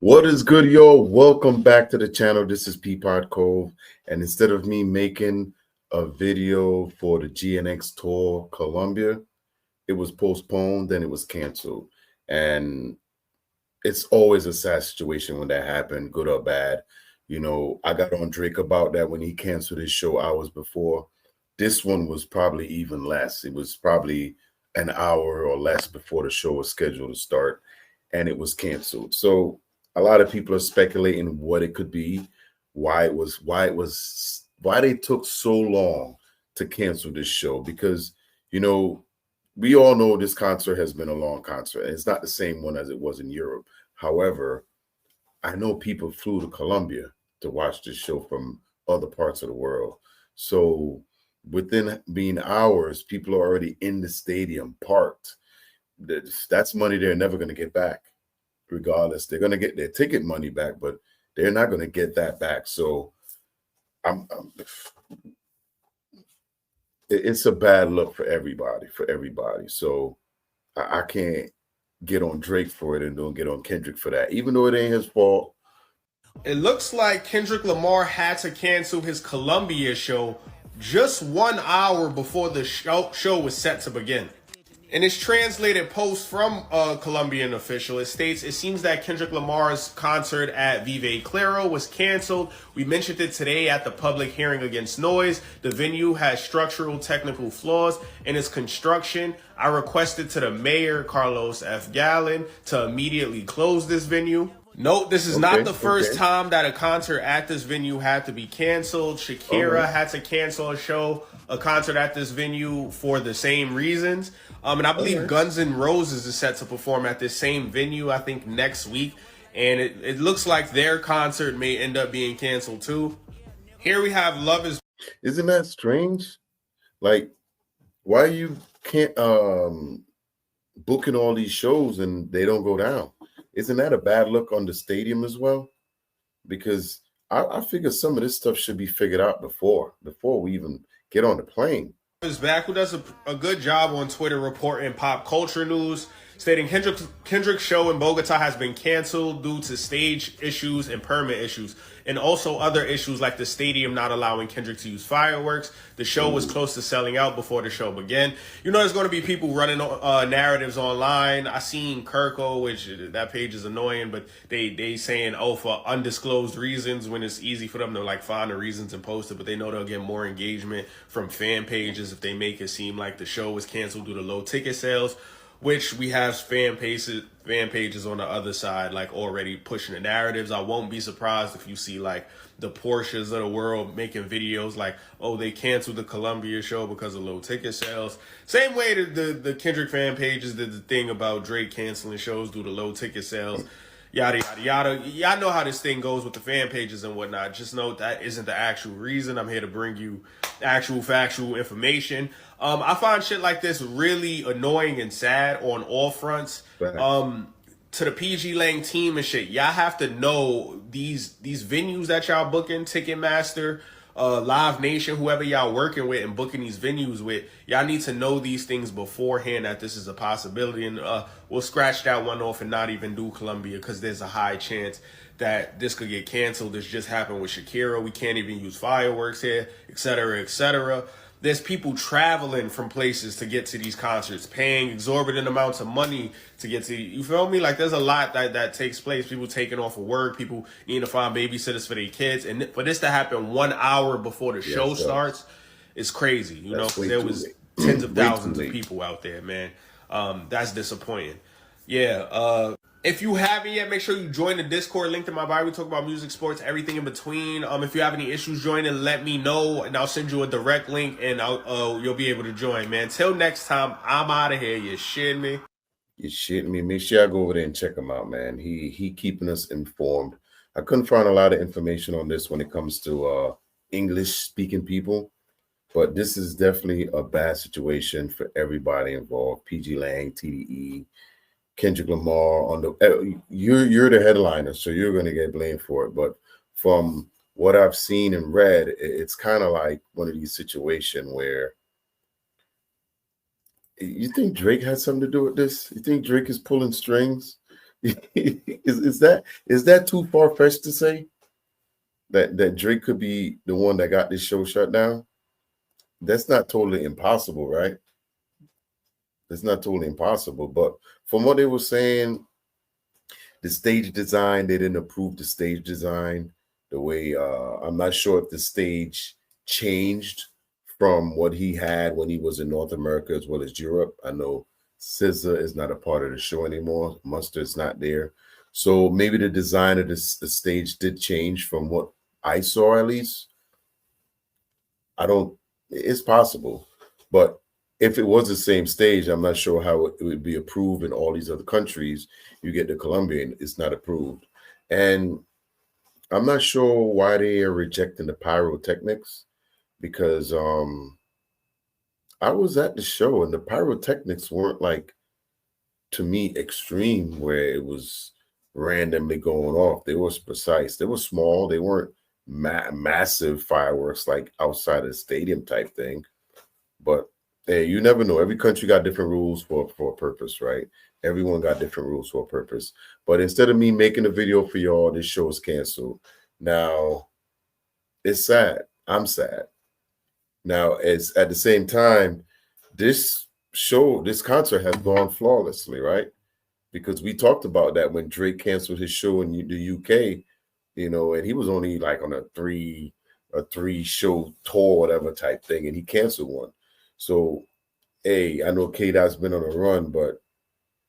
What is good, yo? Welcome back to the channel. This is Peapod Cove, and instead of me making a video for the GNX Tour Colombia, it was postponed, then it was canceled. And it's always a sad situation when that happened, good or bad. You know, I got on Drake about that when he canceled his show hours before. This one was probably even less. It was probably an hour or less before the show was scheduled to start, and it was canceled. So a lot of people are speculating what it could be, why they took so long to cancel this show. Because, you know, we all know this concert has been a long concert, and it's not the same one as it was in Europe. However, I know people flew to Colombia to watch this show from other parts of the world. So within being hours, people are already in the stadium parked. That's money they're never going to get back. Regardless, they're going to get their ticket money back, but they're not going to get that back. So it's a bad look for everybody. So I can't get on Drake for it and don't get on Kendrick for that, even though it ain't his fault. It looks like Kendrick Lamar had to cancel his Colombia show just 1 hour before the show was set to begin. In its translated post from a Colombian official, it states, it seems that Kendrick Lamar's concert at Vive Claro was canceled. We mentioned it today at the public hearing against noise. The venue has structural technical flaws in its construction. I requested to the mayor, Carlos F. Gallen, to immediately close this venue. Note, this is not the first time that a concert at this venue had to be canceled. Shakira had to cancel a concert at this venue for the same reasons. And I believe Guns N' Roses is set to perform at this same venue, I think, next week. And it looks like their concert may end up being canceled too. Here we have Love Is... Isn't that strange? Like, why you can't booking all these shows and they don't go down? Isn't that a bad look on the stadium as well? Because I figure some of this stuff should be figured out before we even get on the plane. Is back, who does a good job on Twitter reporting pop culture news, stating Kendrick's show in Bogotá has been canceled due to stage issues and permit issues, and also other issues like the stadium not allowing Kendrick to use fireworks. The show was close to selling out before the show began. You know, there's going to be people running narratives online. I seen Kirko, which that page is annoying, but they saying, oh, for undisclosed reasons, when it's easy for them to like find the reasons and post it, but they know they'll get more engagement from fan pages if they make it seem like the show was canceled due to low ticket sales, which we have fan pages on the other side, like already pushing the narratives. I won't be surprised if you see like the Porsches of the world making videos like, oh, they canceled the Colombia show because of low ticket sales. Same way the Kendrick fan pages did the thing about Drake canceling shows due to low ticket sales. Yada, yada, yada. Y'all know how this thing goes with the fan pages and whatnot. Just note that isn't the actual reason. I'm here to bring you actual factual information. I find shit like this really annoying and sad on all fronts. To the PG Lang team and shit, y'all have to know these venues that y'all booking, Ticketmaster, Live Nation, whoever y'all working with and booking these venues with, y'all need to know these things beforehand that this is a possibility. And we'll scratch that one off and not even do Colombia because there's a high chance that this could get canceled. This just happened with Shakira. We can't even use fireworks here, et cetera, et cetera. There's people traveling from places to get to these concerts, paying exorbitant amounts of money to get to, you feel me? Like, there's a lot that takes place. People taking off of work, people need to find babysitters for their kids. And for this to happen 1 hour before the show starts is crazy, you know? There was tens of thousands of people out there, man. That's disappointing. Yeah, if you haven't yet, make sure you join the Discord, linked in my bio. We talk about music, sports, everything in between. If you have any issues joining, let me know, and I'll send you a direct link, and you'll be able to join, man. Till next time, I'm out of here. You shitting me? You shitting me? Make sure I go over there and check him out, man. He keeping us informed. I couldn't find a lot of information on this when it comes to English-speaking people, but this is definitely a bad situation for everybody involved. PG Lang, TDE, Kendrick Lamar on the you're the headliner, so you're going to get blamed for it. But from what I've seen and read, it's kind of like one of these situations where you think Drake had something to do with this. You think Drake is pulling strings? is that too far fetched to say that Drake could be the one that got this show shut down? That's not totally impossible, right? It's not totally impossible. But from what they were saying, the stage design, they didn't approve the stage design the way I'm not sure if the stage changed from what he had when he was in North America as well as Europe. I know SZA is not a part of the show anymore. Mustard's not there. So maybe the design of this the stage did change from what I saw at least. I don't it's possible. But if it was the same stage, I'm not sure how it would be approved in all these other countries. You get the Colombian, it's not approved. And I'm not sure why they are rejecting the pyrotechnics because I was at the show and the pyrotechnics weren't like to me extreme where it was randomly going off. They were precise. They were small. They weren't massive fireworks like outside of the stadium type thing. But hey, you never know. Every country got different rules for a purpose, right? Everyone got different rules for a purpose. But instead of me making a video for y'all, this show is canceled. Now, it's sad. I'm sad. Now, it's at the same time, this this concert has gone flawlessly, right? Because we talked about that when Drake canceled his show in the UK, and he was only like on a three show tour, whatever type thing, and he canceled one. So, hey, I know K Dot's been on a run, but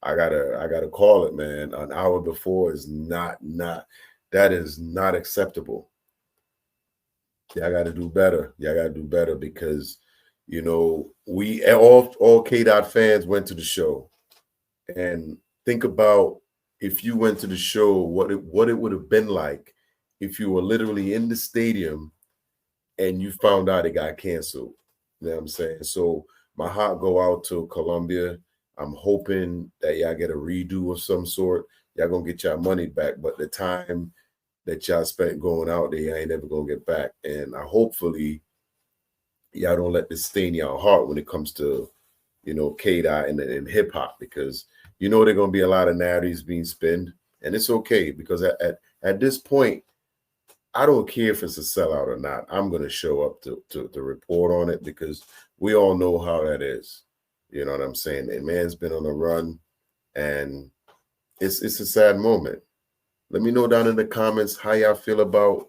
I gotta call it, man. An hour before is not that is not acceptable. Yeah, I gotta do better. Yeah, I gotta do better because we all K Dot fans went to the show. And think about if you went to the show, what it would have been like if you were literally in the stadium and you found out it got canceled. You know what I'm saying? So my heart go out to Colombia. I'm hoping that y'all get a redo of some sort. Y'all gonna get y'all money back, but the time that y'all spent going out there, y'all ain't never gonna get back. And I hopefully y'all don't let this stain y'all heart when it comes to K-Dot and hip hop because there are gonna be a lot of narratives being spinned, and it's okay because at this point, I don't care if it's a sellout or not. I'm gonna show up to report on it because we all know how that is. You know what I'm saying? And man's been on a run, and it's a sad moment. Let me know down in the comments how y'all feel about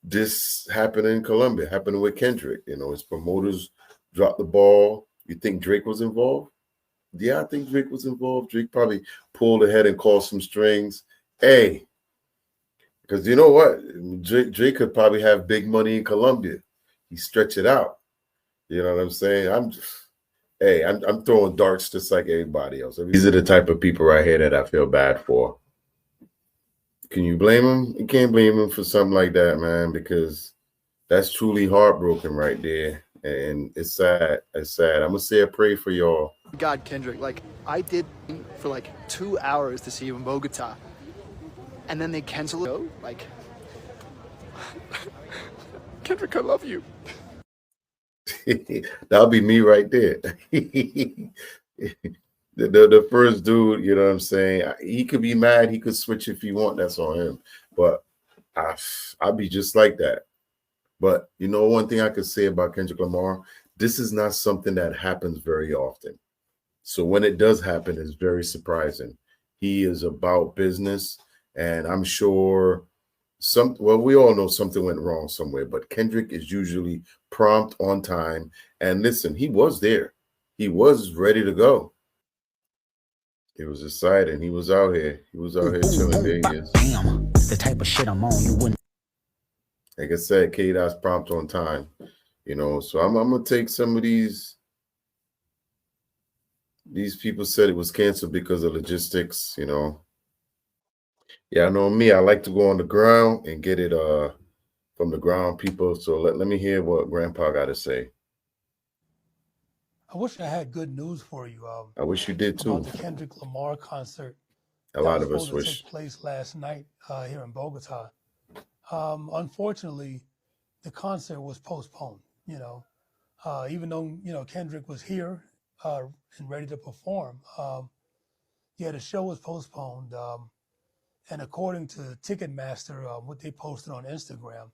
this happening in Colombia, happening with Kendrick. His promoters dropped the ball. You think Drake was involved? Yeah, I think Drake was involved. Drake probably pulled ahead and called some strings. Hey, because you know what? Drake could probably have big money in Colombia. He stretch it out. You know what I'm saying? I'm throwing darts just like everybody else. These are the type of people right here that I feel bad for. Can you blame him? You can't blame him for something like that, man, because that's truly heartbroken right there. And it's sad. It's sad. I'm gonna say a prayer for y'all. God, Kendrick, like I did for like 2 hours to see you in Bogota, and then they cancel it. Like, Kendrick, I love you. That'll be me right there. The first dude, you know what I'm saying? He could be mad. He could switch if he want. That's on him. But I'll be just like that. But one thing I could say about Kendrick Lamar, this is not something that happens very often. So when it does happen, it's very surprising. He is about business, and I'm sure we all know something went wrong somewhere, but Kendrick is usually prompt on time. And listen, he was there. He was ready to go. It was exciting. He was out here. He was out here chilling Vegas. Damn, the type of shit I'm on, you wouldn't. Like I said, K-Dot's prompt on time. So I'm gonna take some of these people said it was canceled because of logistics. Yeah, I know me. I like to go on the ground and get it from the ground people. So let me hear what Grandpa got to say. I wish I had good news for you. I wish you did too. About the Kendrick Lamar concert. A lot of us wish. Took place last night here in Bogota. Unfortunately, the concert was postponed. Even though Kendrick was here and ready to perform, Yeah, the show was postponed. And according to Ticketmaster, what they posted on Instagram,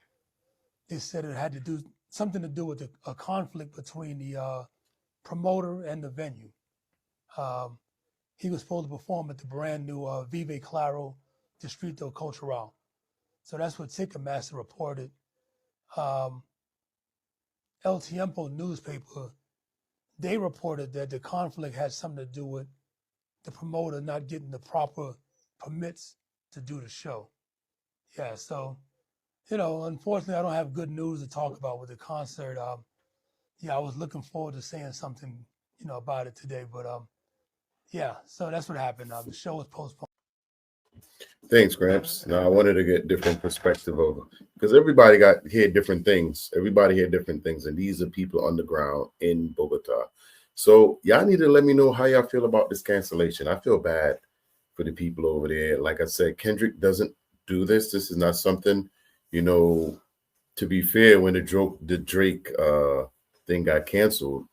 they said it had to do something to do with a conflict between the promoter and the venue. He was supposed to perform at the brand new Vive Claro Distrito Cultural. So that's what Ticketmaster reported. El Tiempo newspaper, they reported that the conflict had something to do with the promoter not getting the proper permits to do the show. Yeah, so, unfortunately, I don't have good news to talk about with the concert. Yeah, I was looking forward to saying something, about it today, but yeah, so that's what happened. The show was postponed. Thanks, Gramps. Now I wanted to get different perspective over because everybody got hear different things. Everybody hear different things, and these are people underground in Bogota. So y'all need to let me know how y'all feel about this cancellation. I feel bad for the people over there. Like I said, Kendrick doesn't do this. This is not something, to be fair, when the Drake thing got canceled,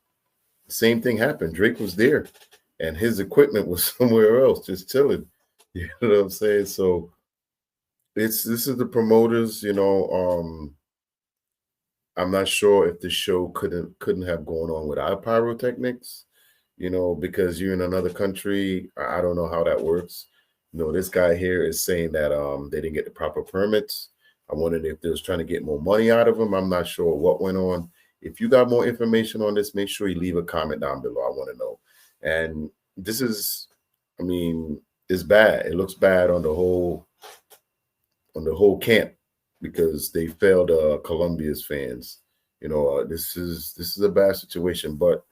same thing happened. Drake was there and his equipment was somewhere else, just chilling. You know what I'm saying? So this is the promoters, I'm not sure if the show couldn't have gone on without pyrotechnics, because you're in another country. I don't know how that works. This guy here is saying that they didn't get the proper permits. I wondered if they was trying to get more money out of them. I'm not sure what went on. If you got more information on this, make sure you leave a comment down below. I want to know. And this is, it's bad. It looks bad on the whole camp because they failed Colombia's fans. This is a bad situation, but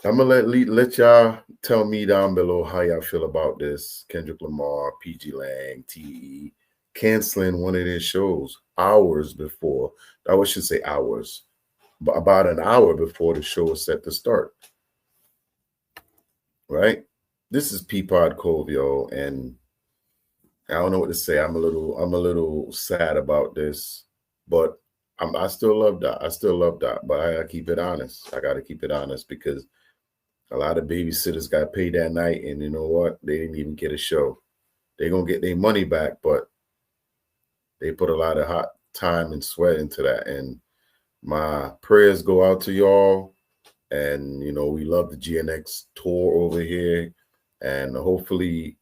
I'm gonna let y'all tell me down below how y'all feel about this. Kendrick Lamar, PG Lang, TE canceling one of their shows hours before. I should say hours, but about an hour before the show is set to start. Right? This is Peapod Cove, yo, and I don't know what to say. I'm a little sad about this, but I still love that. I still love that, but I gotta keep it honest. I gotta keep it honest because a lot of babysitters got paid that night, and you know what? They didn't even get a show. They're gonna get their money back, but they put a lot of hot time and sweat into that. And my prayers go out to y'all. And we love the GNX tour over here, and hopefully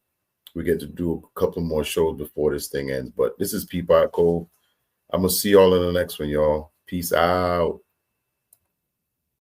we get to do a couple more shows before this thing ends. But this is Peapod Cove. I'm gonna see y'all in the next one, y'all. Peace out.